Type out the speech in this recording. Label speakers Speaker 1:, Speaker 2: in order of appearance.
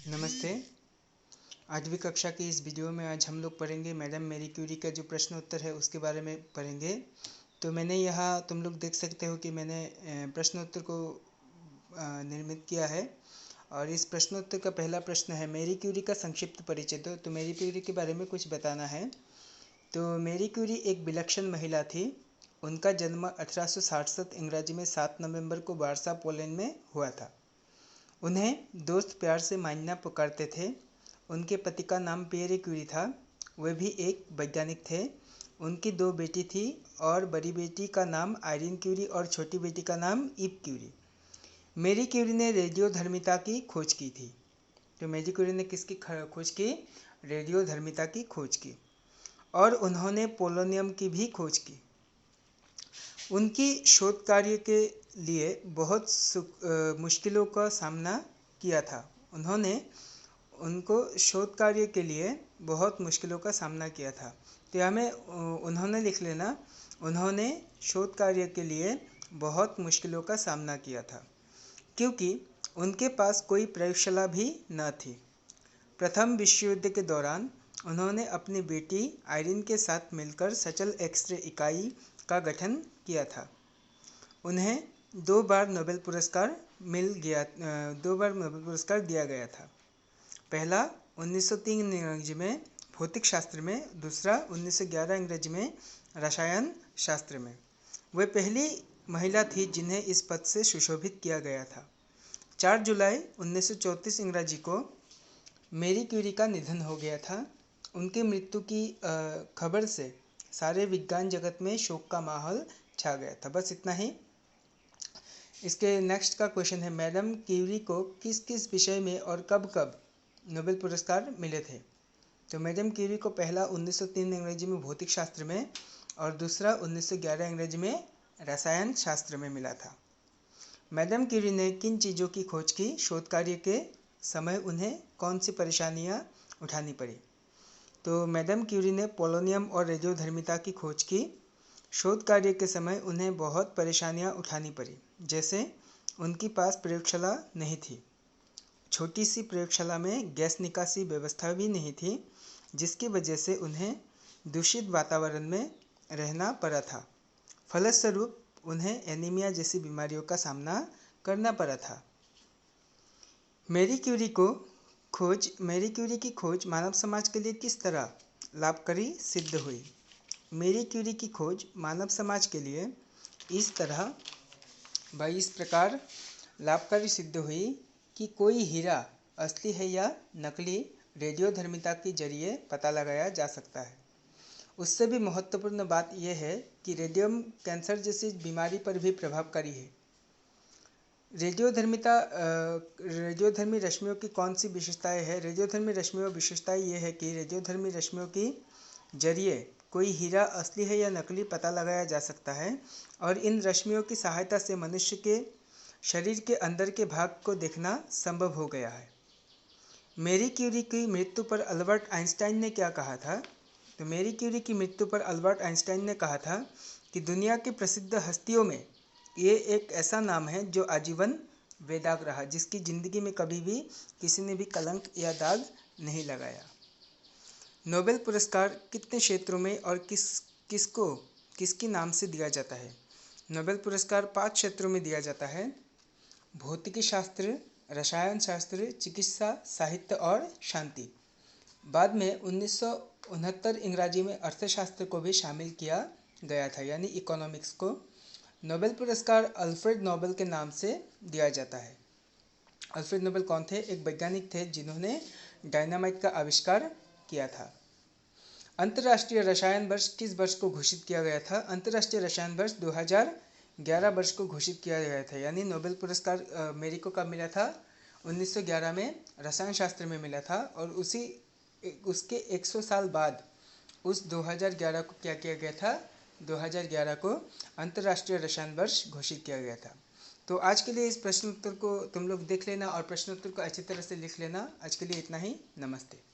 Speaker 1: नमस्ते। 8वीं कक्षा की इस वीडियो में आज हम लोग पढ़ेंगे मैडम मैरी क्यूरी का जो प्रश्न उत्तर है उसके बारे में पढ़ेंगे। तो मैंने यहाँ तुम लोग देख सकते हो कि मैंने प्रश्न उत्तर को निर्मित किया है और इस प्रश्न उत्तर का पहला प्रश्न है मैरी क्यूरी का संक्षिप्त परिचय दो। तो मैरी क्यूरी के बारे में कुछ बताना है। तो मैरी क्यूरी एक विलक्षण महिला थी। उनका जन्म 1867 इंग्रजी में 7 नवंबर को वारसा पोलैंड में हुआ था। उन्हें दोस्त प्यार से मान्या पुकारते थे। उनके पति का नाम पियरे क्यूरी था। वे भी एक वैज्ञानिक थे। उनकी 2 बेटी थी और बड़ी बेटी का नाम आयरीन क्यूरी और छोटी बेटी का नाम ईव क्यूरी। मैरी क्यूरी ने रेडियोधर्मिता की खोज की थी। तो मैरी क्यूरी ने किसकी खोज की? रेडियोधर्मिता की खोज की और उन्होंने पोलोनियम की भी खोज की। उनकी शोध कार्य के लिए बहुत मुश्किलों का सामना किया था। उनको शोध कार्य के लिए बहुत मुश्किलों का सामना किया था। तो यहाँ में उन्होंने लिख लेना, उन्होंने शोध कार्य के लिए बहुत मुश्किलों का सामना किया था क्योंकि उनके पास कोई प्रयोगशाला भी न थी। प्रथम विश्व युद्ध के दौरान उन्होंने अपनी बेटी आयरीन के साथ मिलकर सचल एक्सरे इकाई का गठन किया था। उन्हें 2 बार नोबेल पुरस्कार दिया गया था। पहला 1903 अंग्रेजी में भौतिक शास्त्र में, दूसरा 1911 अंग्रेजी में रसायन शास्त्र में। वे पहली महिला थी जिन्हें इस पद से सुशोभित किया गया था। 4 जुलाई 1934 अंग्रेजी को मैरी क्यूरी का निधन हो गया था। उनकी मृत्यु की खबर से सारे विज्ञान जगत में शोक का माहौल छा गया था। बस इतना ही। इसके नेक्स्ट का क्वेश्चन है मैडम क्यूरी को किस किस विषय में और कब कब नोबेल पुरस्कार मिले थे? तो मैडम क्यूरी को पहला 1903 अंग्रेजी में भौतिक शास्त्र में और दूसरा 1911 अंग्रेजी में रसायन शास्त्र में मिला था। मैडम क्यूरी ने किन चीज़ों की खोज की? शोध कार्य के समय उन्हें कौन सी परेशानियां उठानी पड़ी? तो मैडम क्यूरी ने पोलोनियम और रेडियोधर्मिता की खोज की। शोध कार्य के समय उन्हें बहुत परेशानियां उठानी पड़ी, जैसे उनके पास प्रयोगशाला नहीं थी। छोटी सी प्रयोगशाला में गैस निकासी व्यवस्था भी नहीं थी, जिसकी वजह से उन्हें दूषित वातावरण में रहना पड़ा था। फलस्वरूप उन्हें एनीमिया जैसी बीमारियों का सामना करना पड़ा था। मैरी क्यूरी की खोज मानव समाज के लिए किस तरह लाभकारी सिद्ध हुई? मैरी क्यूरी की खोज मानव समाज के लिए इस प्रकार लाभकारी सिद्ध हुई कि कोई हीरा असली है या नकली रेडियोधर्मिता के जरिए पता लगाया जा सकता है। उससे भी महत्वपूर्ण बात यह है कि रेडियम कैंसर जैसी बीमारी पर भी प्रभावकारी है। रेडियोधर्मी रश्मियों की कौन सी विशेषताएं हैं? रेडियोधर्मी रश्मियों की विशेषताएं ये है कि रेडियोधर्मी रश्मियों की जरिए कोई हीरा असली है या नकली पता लगाया जा सकता है और इन रश्मियों की सहायता से मनुष्य के शरीर के अंदर के भाग को देखना संभव हो गया है। मैरी क्यूरी की मृत्यु पर अल्बर्ट आइंस्टाइन ने क्या कहा था? तो मैरी क्यूरी की मृत्यु पर अल्बर्ट आइंस्टाइन ने कहा था कि दुनिया की प्रसिद्ध हस्तियों में ये एक ऐसा नाम है जो आजीवन बेदाग रहा, जिसकी ज़िंदगी में कभी भी किसी ने भी कलंक या दाग नहीं लगाया। नोबेल पुरस्कार कितने क्षेत्रों में और किसके नाम से दिया जाता है? नोबेल पुरस्कार 5 क्षेत्रों में दिया जाता है: भौतिकी शास्त्र, रसायन शास्त्र, चिकित्सा, साहित्य और शांति। बाद में 1969 अंग्रेजी में अर्थशास्त्र को भी शामिल किया गया था, यानी इकोनॉमिक्स को। नोबेल पुरस्कार अल्फ्रेड नोबेल के नाम से दिया जाता है। अल्फ्रेड नोबेल कौन थे? एक वैज्ञानिक थे जिन्होंने डायनामाइट का आविष्कार किया था। अंतर्राष्ट्रीय रसायन वर्ष किस वर्ष को घोषित किया गया था? अंतर्राष्ट्रीय रसायन वर्ष 2011 वर्ष को घोषित किया गया था। यानी नोबेल पुरस्कार मैरी को कब मिला था? 1911 में रसायन शास्त्र में मिला था और उसके 100 साल बाद उस 2011 को क्या किया गया था? 2011 को अंतर्राष्ट्रीय रसायन वर्ष घोषित किया गया था। तो आज के लिए इस प्रश्न उत्तर को तुम लोग देख लेना और प्रश्न उत्तर को अच्छी तरह से लिख लेना। आज के लिए इतना ही। नमस्ते।